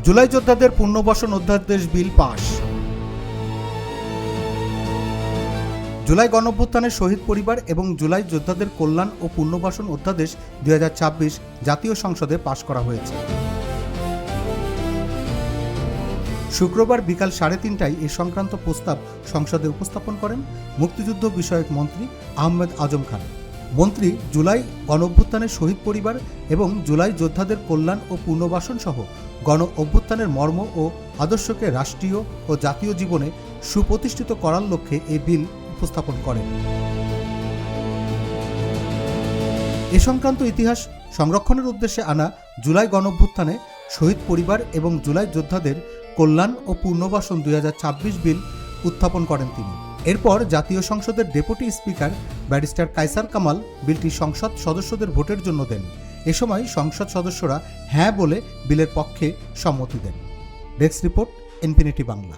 জুলাই যোদ্ধাদের পুনর্বাসন অধ্যাদেশ বিল পাস। জুলাই গণঅভ্যুত্থানের শহীদ পরিবার এবং জুলাই যোদ্ধাদের কল্যাণ ও পুনর্বাসন অধ্যাদেশ 2026 জাতীয় সংসদে পাস করা হয়েছে। শুক্রবার বিকাল 3:30টায় এ সংক্রান্ত প্রস্তাব সংসদে উপস্থাপন করেন মুক্তিযুদ্ধ বিষয়ক মন্ত্রী আহমেদ আজম খান। মন্ত্রী জুলাই গণঅভ্যুত্থানের শহীদ পরিবার এবং জুলাই যোদ্ধাদের কল্যাণ ও পুনর্বাসন সহ গণ অভ্যুত্থানের মর্ম ও আদর্শকে রাষ্ট্রীয় ও জাতীয় জীবনে সুপ্রতিষ্ঠিত করার লক্ষ্যে এই বিল উপস্থাপন করেন। এ সংক্রান্ত ইতিহাস সংরক্ষণের উদ্দেশ্যে আনা জুলাই গণঅভ্যুত্থানে শহীদ পরিবার এবং জুলাই যোদ্ধাদের কল্যাণ ও পুনর্বাসন 2026 বিল উত্থাপন করেন তিনি। এরপর জাতীয় সংসদের deputy speaker barrister Kaiser Kamal বিলটি সংসদ সদস্যদের ভোটের জন্য দেন। এ সময় সংসদ সদস্যরা হ্যাঁ বলে বিলের পক্ষে সম্মতি দেন। Desk report, Infinity Bangla.